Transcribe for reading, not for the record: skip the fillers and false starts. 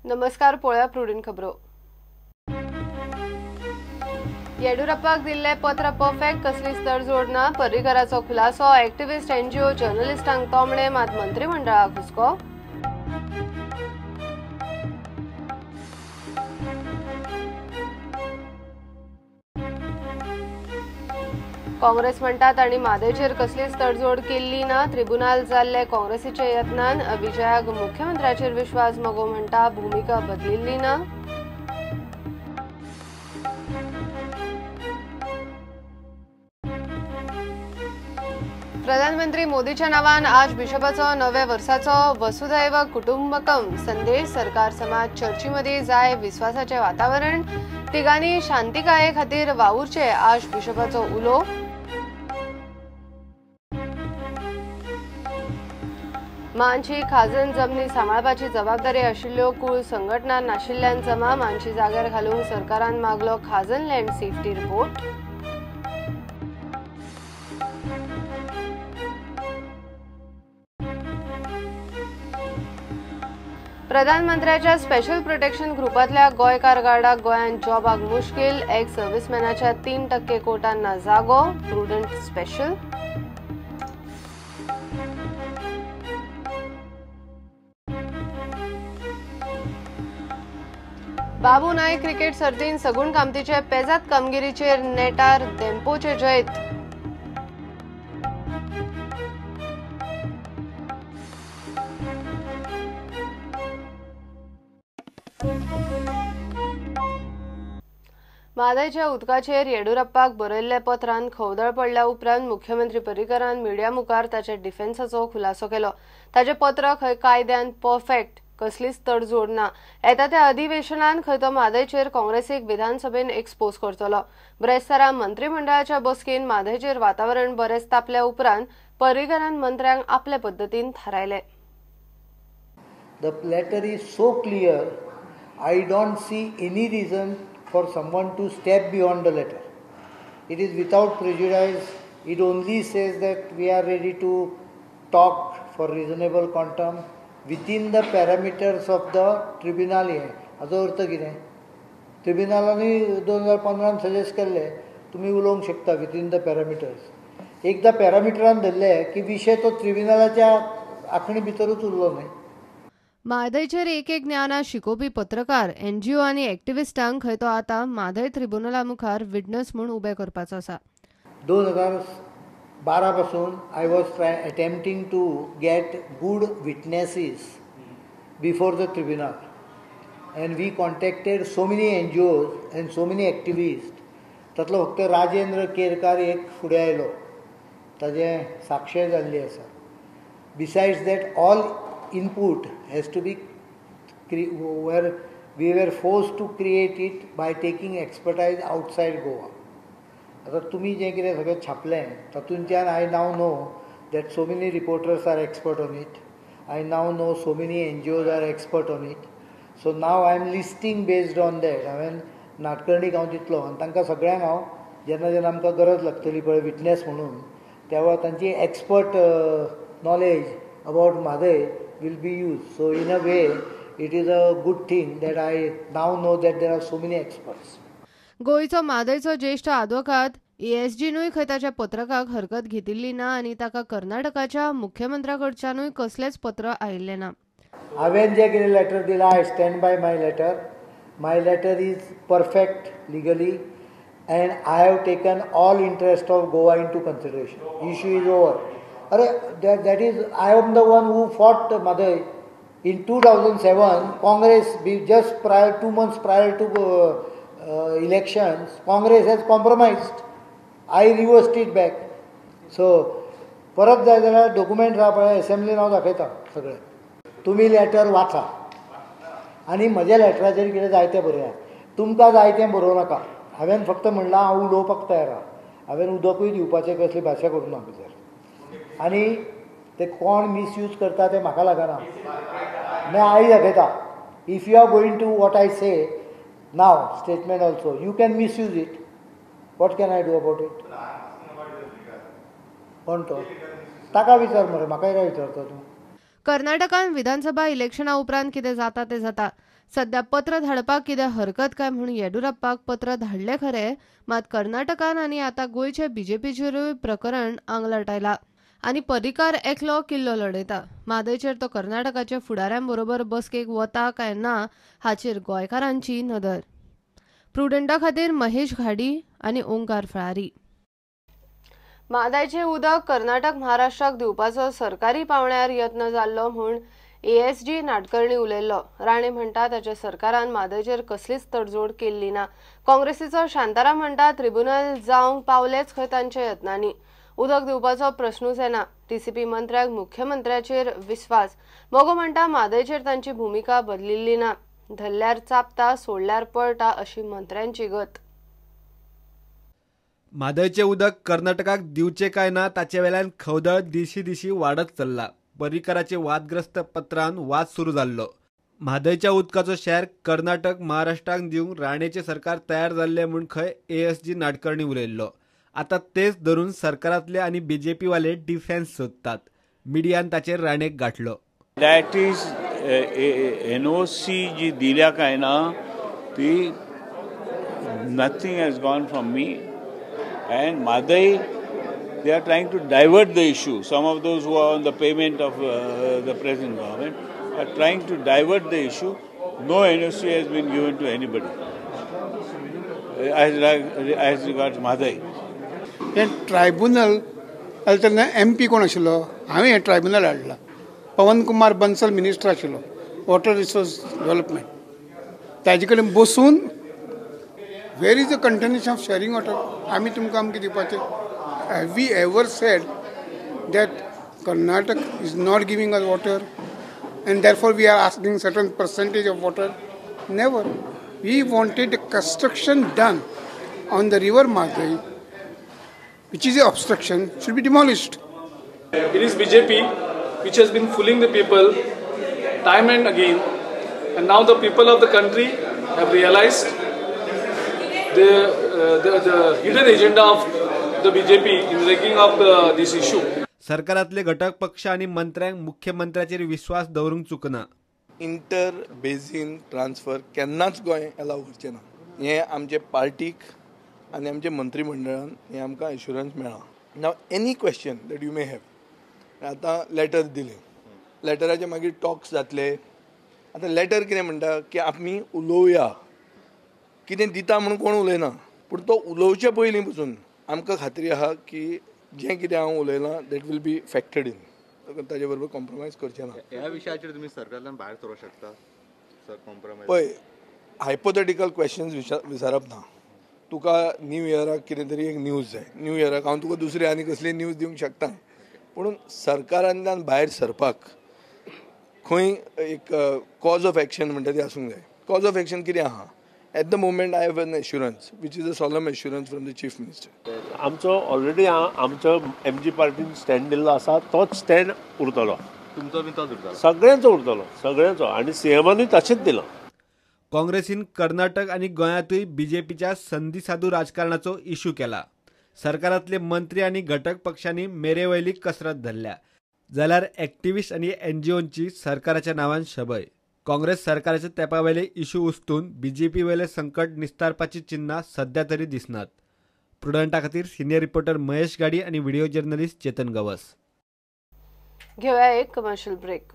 नमस्कार. पळया प्रुडंट खबरो. येडियुरप्पाक दिल्ले पत्र परफेक्ट कसलीच तडजोड ना. पर्रीकराचो खुलासो. एक्टिव्हिस्ट एनजीओ जर्नलिस्टांक तोमणे मात मंत्रिमंडळाक हुस्को. काँग्रेस म्हणटा तांणी म्हादयचेर कसलीच तडजोड केल्ली ना. ट्रिब्युनल जाल्ले काँग्रेसीच्या यत्नान विजयाक मुख्यमंत्र्याचेर विश्वास मोगो म्हणटा भूमिका बदलिल्ली ना. प्रधानमंत्री मोदीच्या नावान आज बिशपाचो नवे वर्साचो वसुधैव कुटुंबकम संदेश. सरकार समाज चर्चीमदी जाय विश्वासाचे वातावरण. तिगांनी शांतिकाये खातीर वावुरचे आज बिशपाचो उलो. मानची खाजन जमनी सांबाळपाची जबाबदारी आशिल्ल्यो कुळ संघटना नाशिल्ल्यान जमा. मानची जाग्यार घालूंक सरकारान मागलो खाजन लँड सेफ्टी रिपोर्ट. प्रधानमंत्र्याच्या स्पेशल प्रोटेक्शन ग्रुपातल्या गोंयकार गार्डाक गोंयांत जॉबाक मुश्कील. एक्स सर्व्हिसमॅनाच्या 3% कोटांना जागो. प्रुडंट स्पेशल. बाबू नायक क्रिकेट सर्तीन सगूण कामतीचे पेजात कामगिरीचेर नेटार देंपोचे जैत. म्हादयच्या उदकाचेर येडियुरप्पाक बरयल्ल्या पत्रांत खवदळ पडल्या उपरांत मुख्यमंत्री पर्रीकरान मिडिया मुखार ताच्या डिफेन्साचो खुलासो केलो. ताचें पत्र खंय कायद्यान परफेक्ट कसलीच तडजोड ना. येता त्या अधिवेशनात खंय तो म्हादयचेर काँग्रेसीक विधानसभेन एक्सपोज करतलो. ब्रेस्तारा मंत्रिमंडळाच्या बसकेन म्हादयचेर वातावरण बरेच तापल्या उपरांत पर्रीकरान मंत्र्यांक आपले पद्दतीन थारायले. The letter is so clear, I don't see any reason for someone to step beyond the letter. It is without prejudice. It only says that we are ready to talk for reasonable quantum within the parameters of the tribunal. हाचो अर्थ कितें? ट्रिब्युनलांनी 2015 suggest केल्ले तुमी उलोवंक शकता within the parameters. एकदा पॅरामिटरान धरले की विशय तो ट्रिब्युनलाच्या आखणी भितरूच उरलो न्हय. म्हादयचेर एक ज्ञाना शिकोवपी पत्रकार एनजीओ आनी एक्टिव्हिस्टांक खंय तो आतां म्हादय ट्रिब्युनला मुखार विटनस म्हूण उबे करपाचो आसा. 2012 पासून I was attempting to get good witnesses before the tribunal and we contacted so many NGOs and so many activist. तातूंतलो फक्त राजेंद्र केरकार एक फुडें आयलो, ताजें साक्षी जाल्ली आसा. Besides that all input has to be where we were forced to create it by taking expertise outside Goa. आता तुम्ही जे कितें सगळें छापलें तातूंतल्यान I now know that so many reporters are expert on it. I now know so many NGOs are expert on it. So now I am listing based on that. हांवें नाटकर्णीक हांव दितलो आनी तांकां सगळ्यांक हांव जेन्ना जेन्ना आमकां गरज लागतली पळय विटनेस म्हणून त्या वेळार तांची expert knowledge about Mhadei will be used. So in a way it is a good thing that I now know that there are so many experts. गोयचो म्हादयचो ज्येष्ठ आदवोगाद ESGनूय खंय ताच्या पत्रकाक हरकत घेतिल्ली ना आनी ताका कर्नाटकाच्या मुख्यमंत्र्याकडच्यानूय कसलेंच पत्र आयिल्लें ना. हांवें जें कितें लेटर दिलां I stand by my letter. My letter is perfect legally and I have taken all interest of Goa into consideration. Issue is over. That is, I am the one who fought Maday in 2007. Congress, just 2 months prior to elections, Congress has compromised. I reversed it back. So, परत जाय जाल्यार document आहा पळय असेंब्लीन हांव दाखयता सगळें. तुमी letter वाचा आनी म्हज्या लेटराचेर कितें जाय तें बरयात. तुमकां जाय तें बरोवं नाका. हांवें फक्त म्हणलां हांव उलोवपाक तयार आहा. हांवें उदकूय दिवपाचें कसली भाशा करूं ना भितर. आनी ते कोण मिसयूज करता ते म्हाका लागना. मैं आई दाखयता. If you are going to what I say now statement also you can misuse it. What can I do about it? कोण तो? ताका विचार मरे, म्हाकाय काय विचारता तूं? कर्नाटकान विधानसभा इलेक्शना उपरांत कितें जाता तें जाता. सध्या पत्र धाडपाक कितें हरकत काय म्हणून येडियुरप्पाक पत्र धाडले खरे, मात कर्नाटकान आनी आतां गोंयचे बीजेपीचेरूय प्रकरण आंगलट आयला आनी पर्रीकार एकलो किल्लो लडयता. म्हादयचेर तो कर्नाटकाच्या फुडाऱ्यांबरोबर बसकेक वता काय ना हाचेर गोंयकारांची नदर. प्रुडंटा खातीर महेश घाडी आनी ओंकार फळारी. म्हादयचें उदक कर्नाटक महाराष्ट्राक दिवपाचो सरकारी पावण्यार यत्न जाल्लो म्हूण ASG नाडकर्णी उलयल्लो. राणे म्हणटा ताच्या सरकारान म्हादयचेर कसलीच तडजोड केल्ली ना. काँग्रेसीचो शांताराम म्हणटा ट्रिब्युनल जावंक पावलेच खंय तांच्या यत्नांनी. उदक दिवपाचो प्रश्नूच येना. TCP मंत्र्याक मुख्यमंत्र्याचेर विस्वास. मोगो म्हणटा म्हादयचेर तांची भुमिका बदलिल्ली ना. धरल्यार चापता, सोडल्यार पळटा अशी मंत्र्यांची गत. म्हादयचे उदक कर्नाटकाक दिवचे काय ना ताचे वेल्यान खवदळ दिशी वाडत चल्ला. पर्रीकाराचे वादग्रस्त पत्रान वाद सुरू जाल्लो. म्हादयच्या उदकाचो शॅर कर्नाटक महाराष्ट्राक दिवंक राणेचे सरकार तयार जाल्ले म्हूण खंय ASG नाडकर्णी उलयल्लो. आतां तेच धरून सरकारांतले आनी BJP वाले डिफेन्स सोदतात. मिडियान ताचेर राणेक गाठलो. दॅट इज NOC जी दिल्या काय ना ती nothing has gone from me and Mhadei they are trying to divert the issue. Some of those who are on the payment of the present government are trying to divert the issue. No NOC has been given to anybody as regards Madai. Tribunal तेन्ना MP कोण आशिल्लो, हांवें हें tribunal हाडला. Pawan Kumar Bansal minister आशिल्लो water resource development. ताजे कडेन बसून where is the continuation of sharing water, आमी तुमकां आमकां दिवपाचें. Have we ever said that Karnataka is not giving us water and therefore we are asking certain percentage of water? Never. We wanted a construction done on the river Madai, which is an obstruction, should be demolished. It is BJP which has been fooling the people time and again, and now the people of the country have realized the hidden agenda of the BJP in rigging up this issue. सरकारातले घटक पक्ष आणि मंत्र्यांक मुख्यमंत्र्याचेर विश्वास दवरूंक चुकना. Inter बेझीन transfer केन्नाच Goa allow करचें ना. हें आमचे पार्टीक आनी आमचे मंत्रिमंडळान हें आमकां एश्युरन्स मेळ्ळा. नाव any question that you may have. आतां लेटर दिलें, लेटराचे मागीर टॉक्स जातले. आतां लेटर कितें म्हणटा की आमी उलोवया, कितें दिता म्हणून कोण उलयना, पूण तो उलोवचे पयलीं पसून आमकां खात्री आहा की जें कितें हांव उलयलां दॅट वील बी फॅक्टर्ड इन. ताजे बरोबर कॉम्प्रोमायज करचें ना. ह्या विशयाचेर तुमी सरकारांतल्यान भायर सरूंक शकता सर. कॉम्प्रोमायज पळय, हायपोथेटिकल क्वेश्चन्स विचारप ना. तुका न्यू इयराक कितें तरी एक न्यूज जाय, न्यू इयराक हांव तुका दुसरी आनी कसली न्यूज दिवंक शकता, पूण सरकारांतल्यान भायर सरपाक खंय एक कॉज ऑफ एक्शन म्हणटा ती आसूंक जाय. कॉज ऑफ एक्शन कितें आहा? At the moment, I have an assurance, which is a solemn assurance from the Chief Minister. आमचो ऑलरेडी आमचो MG पार्टीन स्टँड दिल्लो आसा, तोच स्टँड उरतलो. तुमचो बी तोच उरतलो? सगळ्यांचो उरतलो, सगळ्यांचो. आनी CMानूय तशेंच दिलां. काँग्रेसीन कर्नाटक आनी गोंयांतूय BJPच्या संधी साधू राजकारणाचो इश्यू केला. सरकारांतले मंत्री आनी घटक पक्षांनी मेरेवयली कसरत धरल्या. जाल्यार एक्टिव्हिस्ट आनी NGOंची सरकाराच्या नांवान शबय. काँग्रेस सरकाराच्या तेंपावेले इश्यू उस्तून BJP वेले संकट निस्तारपाची चिन्हां सध्या तरी दिसनात. प्रुडंटा खातीर सिनियर रिपोर्टर महेश गाडी आनी व्हिडिओ जर्नलिस्ट चेतन गवस. घेऊया एक कमर्शियल ब्रेक.